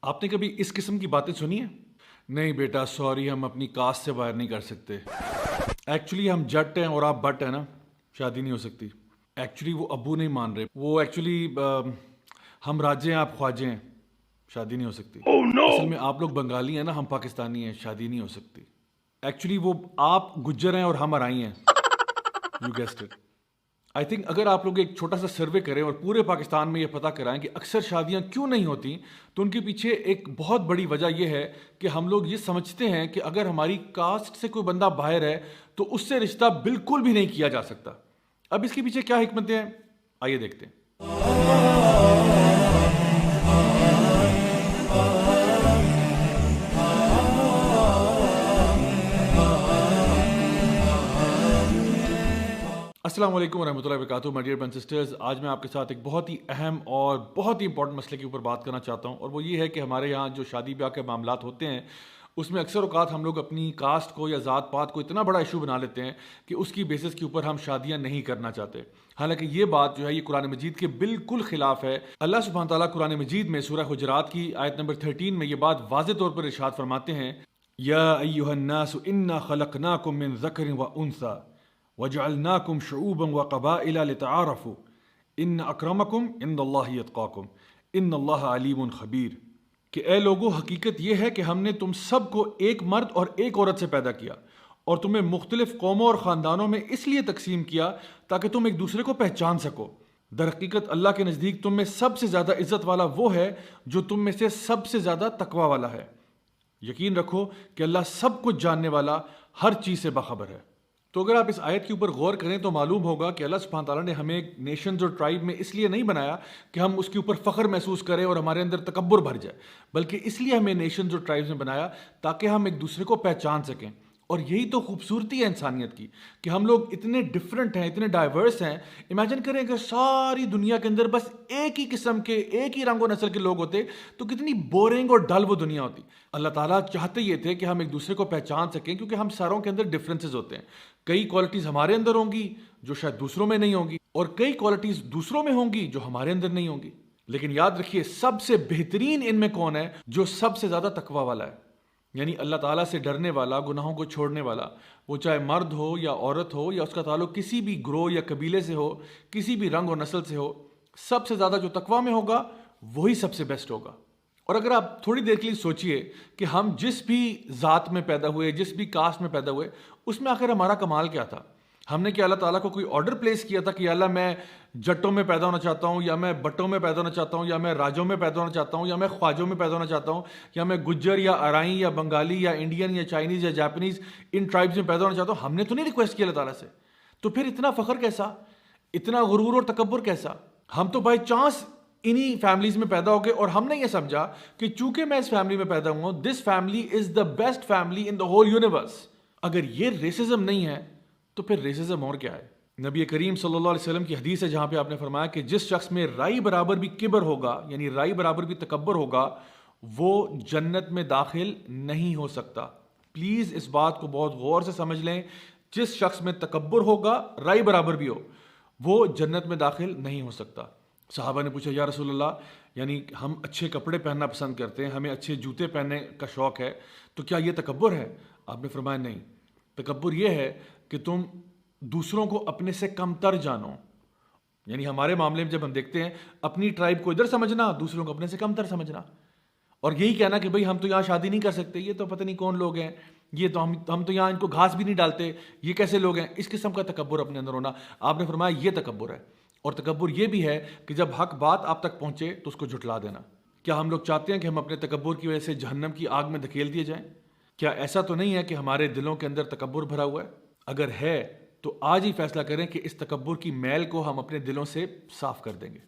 آپ نے کبھی اس قسم کی باتیں سنی ہیں؟ نہیں بیٹا سوری، ہم اپنی کاسٹ سے باہر نہیں کر سکتے. ایکچولی ہم جٹ ہیں اور آپ بٹ ہیں نا، شادی نہیں ہو سکتی. ایکچولی وہ ابو نہیں مان رہے، وہ ایکچولی ہم راجے ہیں آپ خواجے ہیں، شادی نہیں ہو سکتی. اصل میں آپ لوگ بنگالی ہیں نا، ہم پاکستانی ہیں، شادی نہیں ہو سکتی. ایکچولی وہ آپ گجر ہیں اور ہم ارائی ہیں. You guessed it. I think اگر آپ لوگ ایک چھوٹا سا سروے کریں اور پورے پاکستان میں یہ پتہ کرائیں کہ اکثر شادیاں کیوں نہیں ہوتی، تو ان کے پیچھے ایک بہت بڑی وجہ یہ ہے کہ ہم لوگ یہ سمجھتے ہیں کہ اگر ہماری کاسٹ سے کوئی بندہ باہر ہے تو اس سے رشتہ بالکل بھی نہیں کیا جا سکتا. اب اس کے پیچھے کیا حکمتیں ہیں، آئیے دیکھتے ہیں. السلام علیکم ورحمۃ اللہ وبرکاتہ my dear brothers and sisters. آج میں آپ کے ساتھ ایک بہت ہی اہم اور بہت ہی امپورٹنٹ مسئلے کے اوپر بات کرنا چاہتا ہوں، اور وہ یہ ہے کہ ہمارے یہاں جو شادی بیاہ کے معاملات ہوتے ہیں اس میں اکثر اوقات ہم لوگ اپنی کاسٹ کو یا ذات پات کو اتنا بڑا ایشو بنا لیتے ہیں کہ اس کی بیسس کے اوپر ہم شادیاں نہیں کرنا چاہتے. حالانکہ یہ بات جو ہے یہ قرآن مجید کے بالکل خلاف ہے. اللہ سبحانہ تعالیٰ قرآن مجید میں سورہ حجرات کی آیت نمبر 13 میں یہ بات واضح طور پر ارشاد فرماتے ہیں، یا ایھا الناس انا خلقناکم من ذکر و انثی وَجَعَلْنَاكُمْ شُعُوبًا وَقَبَائِلَ لِتَعَارَفُوا إِنَّ أَكْرَمَكُمْ عِنْدَ اللَّهِ يَتْقَاكُمْ إِنَّ اللَّهَ عَلِيمٌ خَبِيرٌ. کہ اے لوگو، حقیقت یہ ہے کہ ہم نے تم سب کو ایک مرد اور ایک عورت سے پیدا کیا اور تمہیں مختلف قوموں اور خاندانوں میں اس لیے تقسیم کیا تاکہ تم ایک دوسرے کو پہچان سکو. در حقیقت اللہ کے نزدیک تم میں سب سے زیادہ عزت والا وہ ہے جو تم میں سے سب سے زیادہ تقوی والا ہے. یقین رکھو کہ اللہ سب کچھ جاننے والا، ہر چیز سے باخبر ہے. تو اگر آپ اس آیت کے اوپر غور کریں تو معلوم ہوگا کہ اللہ سبحانہ تعالیٰ نے ہمیں ایک نیشنز اور ٹرائب میں اس لیے نہیں بنایا کہ ہم اس کے اوپر فخر محسوس کریں اور ہمارے اندر تکبر بھر جائے، بلکہ اس لیے ہمیں نیشنز اور ٹرائبز میں بنایا تاکہ ہم ایک دوسرے کو پہچان سکیں. اور یہی تو خوبصورتی ہے انسانیت کی کہ ہم لوگ اتنے ڈفرینٹ ہیں، اتنے ڈائیورس ہیں. امیجن کریں کہ ساری دنیا کے اندر بس ایک ہی قسم کے، ایک ہی رنگ و نسل کے لوگ ہوتے تو کتنی بورنگ اور ڈل وہ دنیا ہوتی. اللہ تعالیٰ چاہتے یہ تھے کہ ہم ایک دوسرے کو پہچان سکیں، کیونکہ ہم ساروں کے اندر ڈفرینسز ہوتے ہیں. کئی کوالٹیز ہمارے اندر ہوں گی جو شاید دوسروں میں نہیں ہوں گی، اور کئی کوالٹیز دوسروں میں ہوں گی جو ہمارے اندر نہیں ہوں گی. لیکن یاد رکھیے، سب سے بہترین ان میں کون ہے؟ جو سب سے زیادہ تقوی والا ہے، یعنی اللہ تعالیٰ سے ڈرنے والا، گناہوں کو چھوڑنے والا. وہ چاہے مرد ہو یا عورت ہو، یا اس کا تعلق کسی بھی گروہ یا قبیلے سے ہو، کسی بھی رنگ اور نسل سے ہو، سب سے زیادہ جو تقوی میں ہوگا وہی سب سے بیسٹ ہوگا. اور اگر آپ تھوڑی دیر کے لیے سوچئے کہ ہم جس بھی ذات میں پیدا ہوئے، جس بھی کاسٹ میں پیدا ہوئے، اس میں آخر ہمارا کمال کیا تھا؟ ہم نے کیا اللہ تعالیٰ کو کوئی آرڈر پلیس کیا تھا کہ اللہ میں جٹوں میں پیدا ہونا چاہتا ہوں، یا میں بٹوں میں پیدا ہونا چاہتا ہوں، یا میں راجوں میں پیدا ہونا چاہتا ہوں، یا میں خواجوں میں پیدا ہونا چاہتا ہوں، یا میں گجر یا ارائی یا بنگالی یا انڈین یا چائنیز یا جاپنیز ان ٹرائبز میں پیدا ہونا چاہتا ہوں؟ ہم نے تو نہیں ریکویسٹ کیا اللہ تعالیٰ سے. تو پھر اتنا فخر کیسا، اتنا غرور اور تکبر کیسا؟ ہم تو بائی چانس انہی فیملیز میں پیدا ہو گئے، اور ہم نے یہ سمجھا کہ چونکہ میں اس فیملی میں پیدا ہوں، this family is the best family in the whole universe. اگر یہ ریسزم نہیں ہے تو پھر ریسزم اور کیا ہے؟ نبی کریم صلی اللہ علیہ وسلم کی حدیث ہے جہاں پہ آپ نے فرمایا کہ جس شخص میں رائی برابر بھی کبر ہوگا، یعنی رائی برابر بھی تکبر ہوگا، وہ جنت میں داخل نہیں ہو سکتا. پلیز اس بات کو بہت غور سے سمجھ لیں. جس شخص میں تکبر ہوگا، رائی برابر بھی ہو، وہ جنت میں داخل نہیں ہو سکتا. صحابہ نے پوچھا، یا رسول اللہ، یعنی ہم اچھے کپڑے پہننا پسند کرتے ہیں، ہمیں اچھے جوتے پہننے کا شوق ہے، تو کیا یہ تکبر ہے؟ آپ نے فرمایا نہیں. تکبر یہ ہے کہ تم دوسروں کو اپنے سے کم تر جانو. یعنی ہمارے معاملے میں جب ہم دیکھتے ہیں، اپنی ٹرائب کو ادھر سمجھنا، دوسروں کو اپنے سے کم تر سمجھنا، اور یہی کہنا کہ بھئی ہم تو یہاں شادی نہیں کر سکتے، یہ تو پتہ نہیں کون لوگ ہیں، یہ تو ہم تو یہاں ان کو گھاس بھی نہیں ڈالتے، یہ کیسے لوگ ہیں. اس قسم کا تکبر اپنے اندر ہونا، آپ نے فرمایا یہ تکبر ہے. اور تکبر یہ بھی ہے کہ جب حق بات آپ تک پہنچے تو اس کو جھٹلا دینا. کیا ہم لوگ چاہتے ہیں کہ ہم اپنے تکبر کی وجہ سے جہنم کی آگ میں دھکیل دیے جائیں؟ کیا ایسا تو نہیں ہے کہ ہمارے دلوں کے اندر تکبر بھرا ہوا ہے؟ اگر ہے تو آج ہی فیصلہ کریں کہ اس تکبر کی میل کو ہم اپنے دلوں سے صاف کر دیں گے.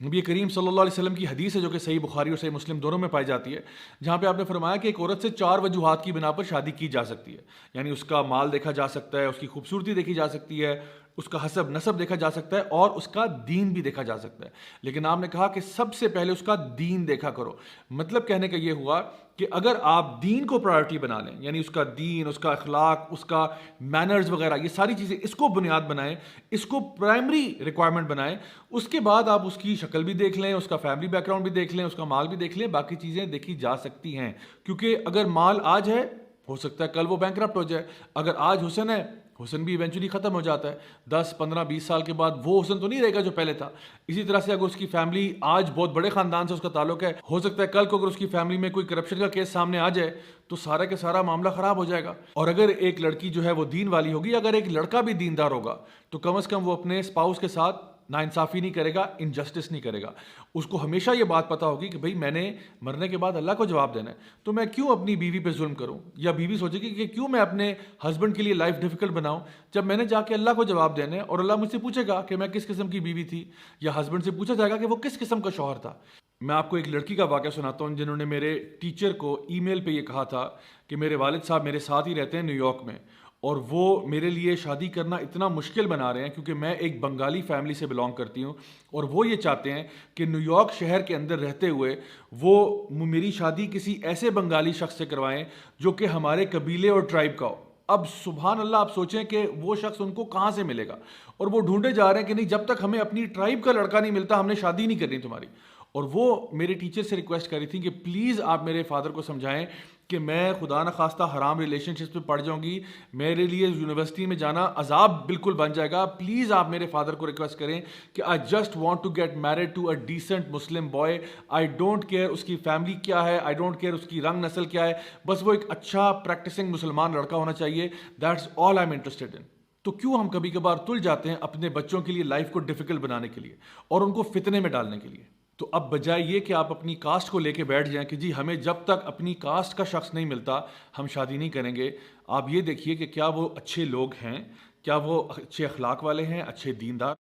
نبی کریم صلی اللہ علیہ وسلم کی حدیث ہے جو کہ صحیح بخاری اور صحیح مسلم دونوں میں پائی جاتی ہے، جہاں پہ آپ نے فرمایا کہ ایک عورت سے 4 وجوہات کی بنا پر شادی کی جا سکتی ہے. یعنی اس کا مال دیکھا جا سکتا ہے، اس کی خوبصورتی دیکھی جا سکتی ہے، اس کا حسب نسب دیکھا جا سکتا ہے اور اس کا دین بھی دیکھا جا سکتا ہے، لیکن آپ نے کہا کہ سب سے پہلے اس کا دین دیکھا کرو۔ مطلب کہنے کا یہ ہوا کہ اگر آپ دین کو پرائورٹی بنا لیں، یعنی اس کا دین، اس کا اخلاق، اس کا مینرز وغیرہ، یہ ساری چیزیں اس کو بنیاد بنائیں، اس کو پرائمری ریکوائرمنٹ بنائیں، اس کے بعد آپ اس کی شکل بھی دیکھ لیں، اس کا فیملی بیک گراؤنڈ بھی دیکھ لیں، اس کا مال بھی دیکھ لیں، باقی چیزیں دیکھی جا سکتی ہیں، کیونکہ اگر مال آج ہے ہو سکتا ہے کل وہ بینکرپٹ ہو جائے، اگر آج حسن ہے حسن بھی ایونچولی ختم ہو جاتا ہے، 10 15 20 سال کے بعد وہ حسن تو نہیں رہے گا جو پہلے تھا۔ اسی طرح سے اگر اس کی فیملی آج بہت بڑے خاندان سے اس کا تعلق ہے، ہو سکتا ہے کل کو اگر اس کی فیملی میں کوئی کرپشن کا کیس سامنے آ جائے تو سارا کا سارا معاملہ خراب ہو جائے گا۔ اور اگر ایک لڑکی جو ہے وہ دین والی ہوگی، اگر ایک لڑکا بھی دیندار ہوگا تو کم از کم وہ اپنے اسپاؤس کے ساتھ ناانصافی نہیں کرے گا، انجسٹس نہیں کرے گا، اس کو ہمیشہ یہ بات پتہ ہوگی کہ بھئی میں نے مرنے کے بعد اللہ کو جواب دینا ہے، تو میں کیوں اپنی بیوی پہ ظلم کروں، یا بیوی سوچے گی کہ کیوں میں اپنے ہسبینڈ کے لیے لائف ڈیفیکلٹ بناؤں جب میں نے جا کے اللہ کو جواب دینا ہے، اور اللہ مجھ سے پوچھے گا کہ میں کس قسم کی بیوی تھی، یا ہسبینڈ سے پوچھا جائے گا کہ وہ کس قسم کا شوہر تھا۔ میں آپ کو ایک لڑکی کا واقعہ سناتا ہوں جنہوں نے میرے ٹیچر کو ای میل پہ یہ کہا تھا کہ میرے والد صاحب میرے ساتھ ہی رہتے ہیں نیو یارک میں، اور وہ میرے لیے شادی کرنا اتنا مشکل بنا رہے ہیں کیونکہ میں ایک بنگالی فیملی سے بلانگ کرتی ہوں، اور وہ یہ چاہتے ہیں کہ نیو یارک شہر کے اندر رہتے ہوئے وہ میری شادی کسی ایسے بنگالی شخص سے کروائیں جو کہ ہمارے قبیلے اور ٹرائب کا ہو۔ اب سبحان اللہ، آپ سوچیں کہ وہ شخص ان کو کہاں سے ملے گا، اور وہ ڈھونڈے جا رہے ہیں کہ نہیں جب تک ہمیں اپنی ٹرائب کا لڑکا نہیں ملتا ہم نے شادی نہیں کرنی تمہاری۔ اور وہ میرے ٹیچر سے ریکویسٹ کری تھی کہ پلیز آپ میرے فادر کو سمجھائیں کہ میں خدا نخواستہ حرام ریلیشن شپس پہ پڑ جاؤں گی، میرے لیے یونیورسٹی میں جانا عذاب بالکل بن جائے گا، پلیز آپ میرے فادر کو ریکویسٹ کریں کہ I just want to get married to a decent Muslim boy, I don't care اس کی فیملی کیا ہے، آئی ڈونٹ کیئر اس کی رنگ نسل کیا ہے، بس وہ ایک اچھا پریکٹسنگ مسلمان لڑکا ہونا چاہیے، that's all I am interested in. تو کیوں ہم کبھی کبھار تل جاتے ہیں اپنے بچوں کے لیے لائف کو ڈیفیکلٹ بنانے کے لیے اور ان کو فتنے میں ڈالنے کے لیے؟ تو اب بجائے یہ کہ آپ اپنی کاسٹ کو لے کے بیٹھ جائیں کہ جی ہمیں جب تک اپنی کاسٹ کا شخص نہیں ملتا ہم شادی نہیں کریں گے، آپ یہ دیکھیے کہ کیا وہ اچھے لوگ ہیں، کیا وہ اچھے اخلاق والے ہیں، اچھے دیندار